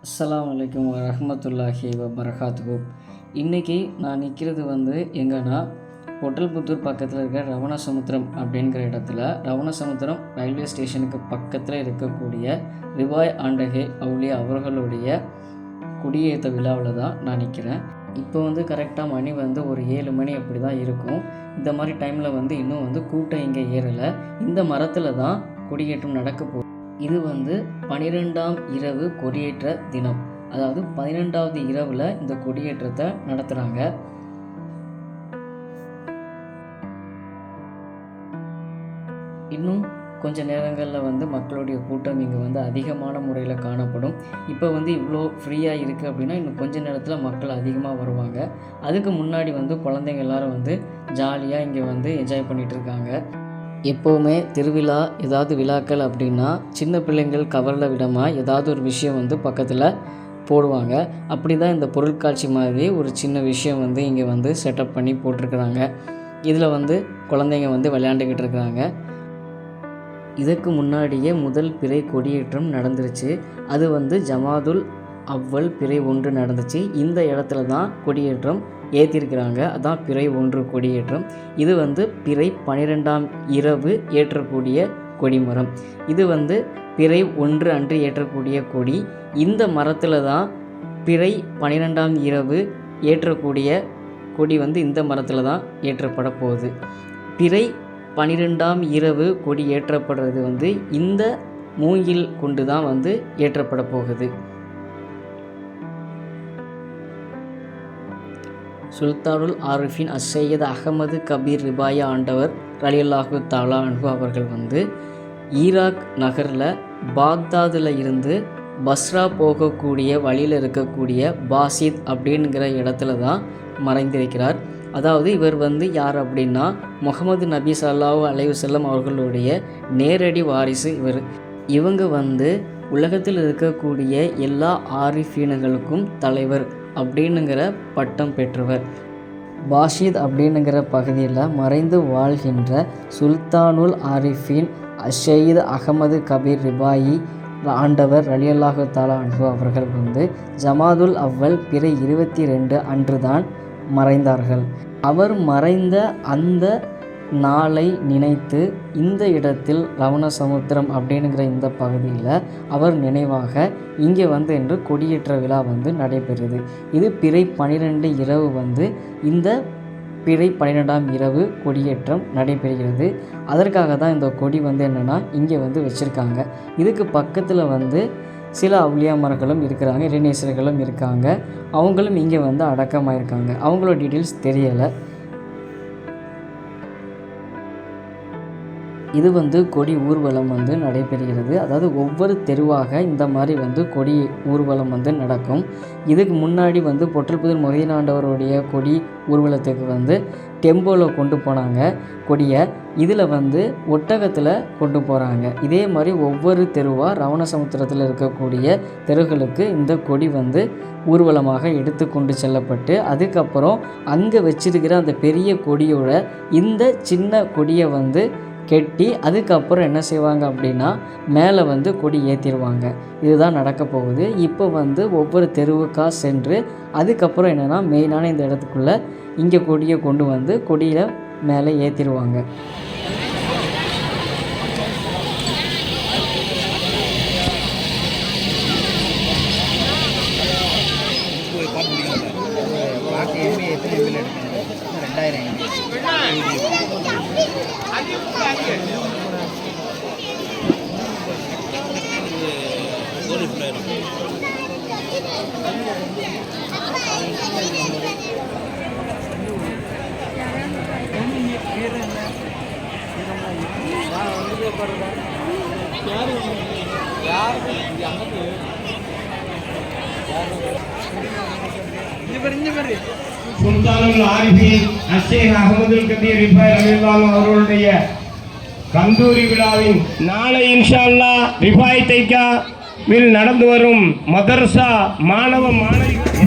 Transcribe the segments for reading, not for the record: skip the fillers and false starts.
அஸ்ஸலாமு அலைக்கும் வரஹ்மத்துல்லாஹி வபரகாத்துஹு. இன்றைக்கி நான் நிற்கிறது எங்கன்னா பொட்டல்புத்தூர் பக்கத்தில் இருக்கிற ரவணசமுத்திரம் அப்படிங்கிற இடத்துல ரவணசமுத்திரம் ரயில்வே ஸ்டேஷனுக்கு பக்கத்தில் இருக்கக்கூடிய ரிவாய் ஆண்டகே அவுலியா அவர்களுடைய குடியேற்ற விழாவில் தான் நான் நிற்கிறேன். இப்போ கரெக்டாக மணி ஒரு 7 மணி அப்படி தான் இருக்கும். இந்த மாதிரி டைமில் இன்னும் கூட்டம் இங்கே ஏறலை. இந்த மரத்தில் தான் கொடியேற்றம் நடக்க போகுது. இது 12ஆம் இரவு கொடியேற்ற தினம், அதாவது 12வது இரவில் இந்த கொடியேற்றத்தை நடத்துகிறாங்க. இன்னும் கொஞ்ச நேரங்களில் மக்களுடைய கூட்டம் இங்கே அதிகமான முறையில் காணப்படும். இப்போ இவ்வளோ ஃப்ரீயாக இருக்குது அப்படின்னா இன்னும் கொஞ்ச நேரத்தில் மக்கள் அதிகமாக வருவாங்க. அதுக்கு முன்னாடி குழந்தைங்க எல்லோரும் ஜாலியாக இங்கே என்ஜாய் பண்ணிகிட்ருக்காங்க. எப்போவுமே திருவிழா ஏதாவது விழாக்கள் அப்படின்னா சின்ன பிள்ளைங்கள் கவர்ல விடமாக ஏதாவது ஒரு விஷயம் பக்கத்தில் போடுவாங்க. அப்படி தான் இந்த பொருட்காட்சி மாதிரி ஒரு சின்ன விஷயம் இங்கே செட்டப் பண்ணி போட்டிருக்கிறாங்க. இதில் குழந்தைங்க விளையாண்டுக்கிட்டு இருக்கிறாங்க. இதுக்கு முன்னாடியே முதல் பிறை கொடியேற்றம் நடந்துருச்சு. அது ஜமாதுல் அவ்வல் பிறை 1 நடந்துச்சு. இந்த இடத்துல தான் கொடியேற்றம் ஏற்றிருக்கிறாங்க. அதான் பிறை 1 கொடியேற்றம். இது பிறை 12ஆம் இரவு ஏற்றக்கூடிய கொடிமரம். இது பிறை 1 அன்று ஏற்றக்கூடிய கொடி. இந்த மரத்தில் தான் பிறை 12ஆம் இரவு ஏற்றக்கூடிய கொடி இந்த மரத்தில் தான் ஏற்றப்பட போகுது. பிறை 12ஆம் இரவு கொடி ஏற்றப்படுறது இந்த மூங்கில் கொண்டு தான் ஏற்றப்பட போகுது. சுல்தானுல் ஆரிஃபின் அஸ்ஸையத் அஹமது கபீர் ரிபாயா ஆண்டவர் ரலியல்லாஹு தஆலா அன்ஹு அவர்கள் ஈராக் நகரில் பாக்தாதில் இருந்து பஸ்ரா போகக்கூடிய வழியில் இருக்கக்கூடிய பாசித் அப்படிங்கிற இடத்துல தான் மறைந்திருக்கிறார். அதாவது இவர் யார் அப்படின்னா முஹம்மது நபி ஸல்லல்லாஹு அலைஹி வஸல்லம் அவர்களுடைய நேரடி வாரிசு இவங்க உலகத்தில் இருக்கக்கூடிய எல்லா ஆரிஃபீன்களுக்கும் தலைவர் அப்படின்னுங்கிற பட்டம் பெற்றவர். பாஷித் அப்படின்னுங்கிற பகுதியில் மறைந்து வாழ்கின்ற சுல்தானுல் ஆரிஃபின் அஷ்ஷையத் அஹமது கபீர் ரிபாயி ஆண்டவர் ரலியல்லாஹு தஆலா அன்ஹு அவர்கள் ஜமாதுல் அவ்வல் பிறை 22 அன்று தான் மறைந்தார்கள். அவர் மறைந்த அந்த நாளை நினைத்து இந்த இடத்தில் ரவணசமுத்திரம் அப்படிங்கிற இந்த பகுதியில் அவர் நினைவாக இங்கே என்று கொடியேற்ற விழா நடைபெறுது. இது பிறை 12 இரவு இந்த பிறை 12ஆம் இரவு கொடியேற்றம் நடைபெறுகிறது. அதற்காக தான் இந்த கொடி என்னென்னா இங்கே வச்சுருக்காங்க. இதுக்கு பக்கத்தில் சில அவுலியாமார்களும் இருக்கிறாங்க, இறைநேசர்களும் இருக்காங்க. அவங்களும் இங்கே அடக்கமாயிருக்காங்க. அவங்களோட டீட்டெயில்ஸ் தெரியலை. இது கொடி ஊர்வலம் நடைபெறுகிறது. அதாவது ஒவ்வொரு தெருவாக இந்த மாதிரி கொடி ஊர்வலம் நடக்கும். இதுக்கு முன்னாடி பொட்டல்புதூர் மொஹிதீன் ஆண்டவருடைய கொடி ஊர்வலத்துக்கு டெம்போவில் கொண்டு போனாங்க கொடியை. இதில் ஒட்டகத்தில் கொண்டு போகிறாங்க. இதே மாதிரி ஒவ்வொரு தெருவாக ரவணசமுத்திரத்தில் இருக்கக்கூடிய தெருகளுக்கு இந்த கொடி ஊர்வலமாக எடுத்து கொண்டு செல்லப்பட்டு அதுக்கப்புறம் அங்கே வச்சிருக்கிற அந்த பெரிய கொடியோட இந்த சின்ன கொடியை கெட்டி அதுக்கப்புறம் என்ன செய்வாங்க அப்படின்னா மேலே கொடி ஏற்றிடுவாங்க. இதுதான் நடக்க போகுது. இப்போ ஒவ்வொரு தெருவுக்காக சென்று அதுக்கப்புறம் என்னென்னா மெயினான இந்த இடத்துக்குள்ளே இங்கே கொடியை கொண்டு கொடியில் மேலே ஏற்றிடுவாங்க. சுல்தானுல் ஆரிஃபின் அஷ்ஷைக் அஹமதுல் கபீர் ரிபாய் ரலியல்லாஹு அவர்களுடைய கந்தூரி விழாவின் நாளை இன்ஷா அல்லாஹ் ரிபாய் தைக்காவில் நடந்து வரும் மதரசா மாணவ மாணவிகள்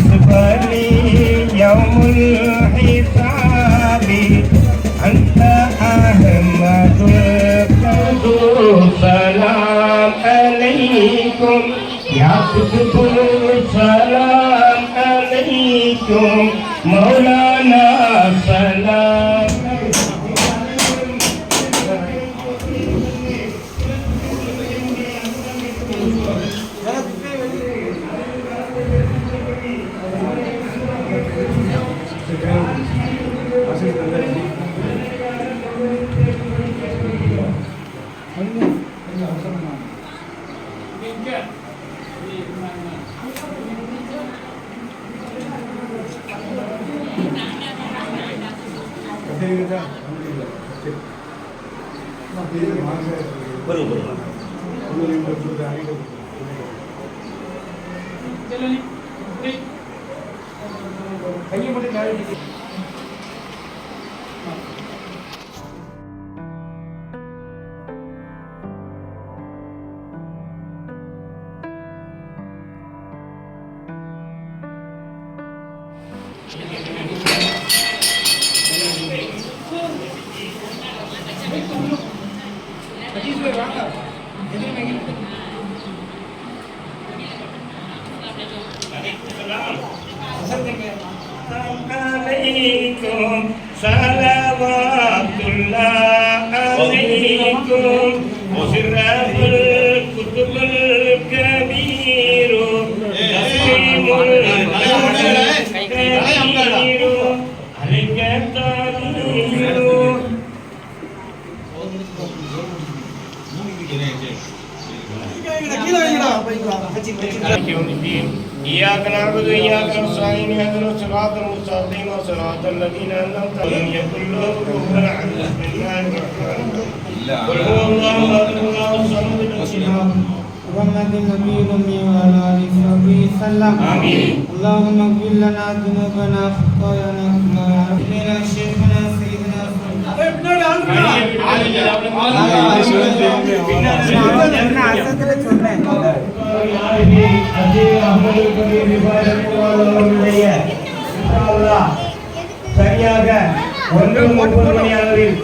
சலாம் அலைக்கும் யா عليكم صلوات الله عليكم وسراب الكتب الكبير تسليم الكبير عليك التغيير إياك نعبد وإياك نستعين اهدنا الصراط المستقيم صراط الذين أنعمت عليهم غير المغضوب عليهم بسم الله الرحمن الرحيم قل هو الله أحد الله الصمد محمد النبي الأمي وعلى آله وصحبه وسلم آمين. اللهم اغفر لنا ذنوبنا وخطايانا كما يعلمنا شيخنا سيدنا சரியாக 1:30 மணி அளவில்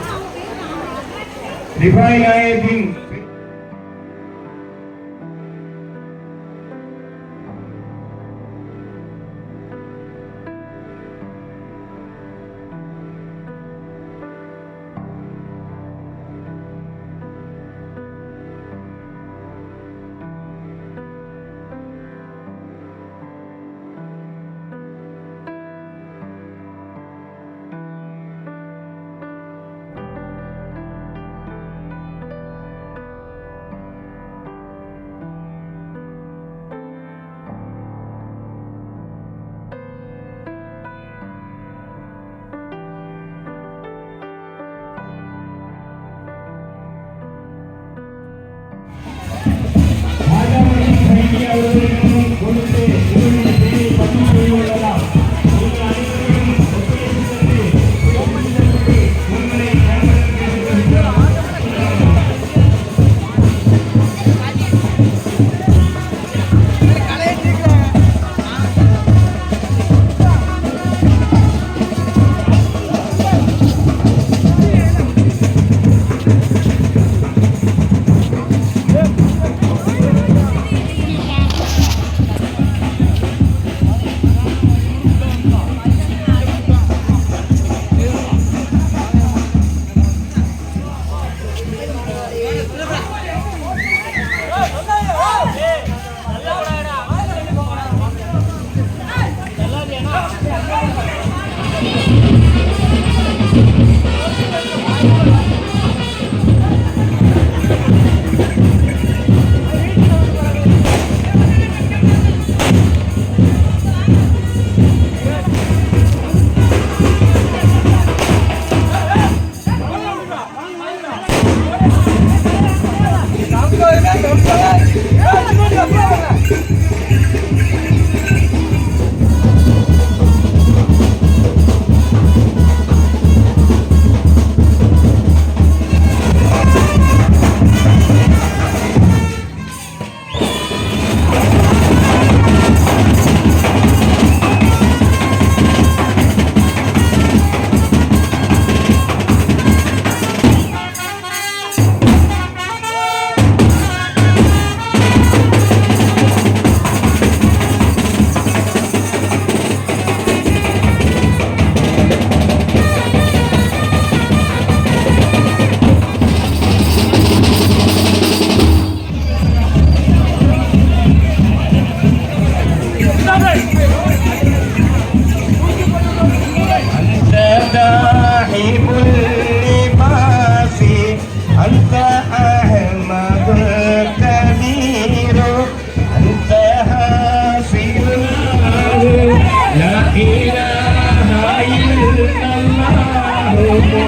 ரிபாய் நாயகத்தின்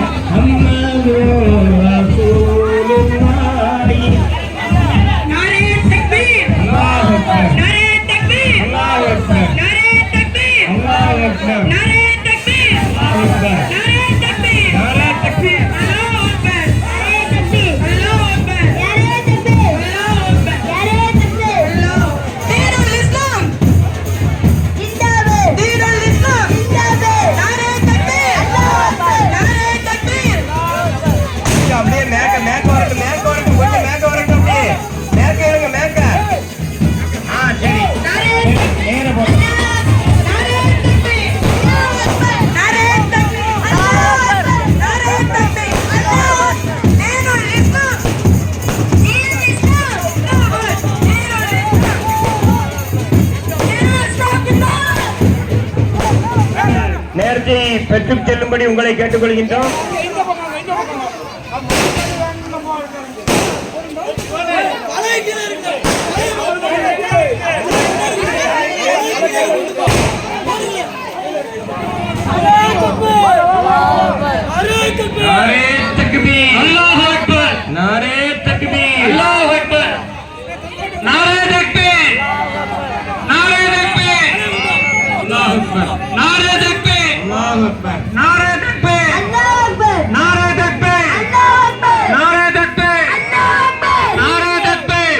محمد رسول الله नारे तकबीर الله أكبر नारे तकबीर الله أكبر नारे तकबीर الله أكبر नारे तकबीर الله أكبر नारे तकबीर नारे तकबीर अल्लाहू अकबर नारे तकबीर अल्लाहू अकबर नारे तकबीर अल्लाहू अकबर नारे तकबीर अल्लाह दीनुल इस्लाम जिंदाबाद दीनुल इस्लाम जिंदाबाद नारे तकबीर अल्लाहू अकबर नारे तकबीर அப்படியே மேக்க வரட்டும் கொஞ்சம் மேக்க வரட்டும் அப்படியே மேக்க இருங்க மேக்க சரி नारे நேர போங்க नारे तकबीर अल्लाहू अकबर नारे तकबीर अल्लाहू अकबर नारे तकबीर अल्लाहू अकबर दीनुल इस्लाम दीनुल इस्लाम जिंदाबाद दीनुल इस्लाम जिंदाबाद நேரத்தை பெற்றுச் செல்லும்படி உங்களை கேட்டுக்கொள்கின்றோம். नारे तकबीर अल्लाहू अकबर नारे तकबीर अल्लाहू अकबर नारे तकबीर नारे तकबीर अल्लाहू अकबर नारे तकबीर अल्लाहू अकबर नारे तकबीर अल्लाहू अकबर नारे तकबीर अल्लाहू अकबर नारे तकबीर अल्लाहू अकबर नारे तकबीर अल्लाहू अकबर नारे तकबीर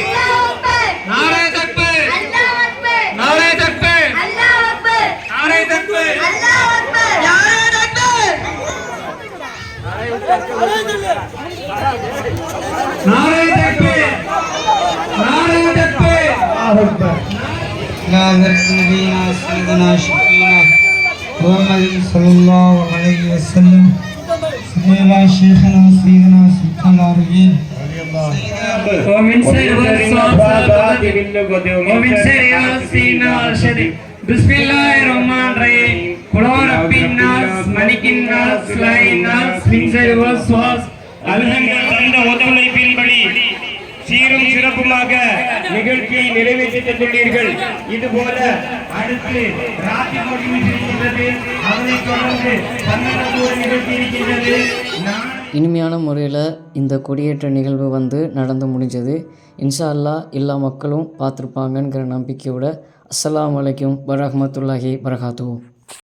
अल्लाहू अकबर नारे तकबीर अल्लाहू अकबर नारे तकबीर अल्लाहू अकबर नारे तकबीर अल्लाहू अकबर नारे तकबीर नारे तकबीर अल्लाहू अकबर لا نبينا سيدنا شفينا محمد صلى الله عليه وسلم سيدنا شيخنا سيدنا سلطان العارفين ومن سر والصافات ومن سر ياسين والشد بسم الله الرحمن الرحيم قل هو رب الناس ملك الناس إله الناس من شر الوسواس அல்ஹம்துலில்லாஹ் தந்த ஒத்துழைப்பின்படி சீரும் சிறப்புமாக நிகழ்ச்சியை நிறைவேற்றி தந்துள்ளீர்கள். இதுபோல அடுத்து ராத்தி கொடி இருக்கின்றது, அதனைத் தொடர்ந்து 12 நிகழ்ச்சி இருக்கின்றது. இனிமையான முறையில் இந்த கொடியேற்ற நிகழ்வு நடந்து முடிஞ்சது. இன்ஷா அல்லாஹ் எல்லா மக்களும் பார்த்துருப்பாங்கங்கிற நம்பிக்கையோட அஸ்ஸலாமு அலைக்கும் வரஹ்மத்துல்லாஹி வரகாத்துஹு.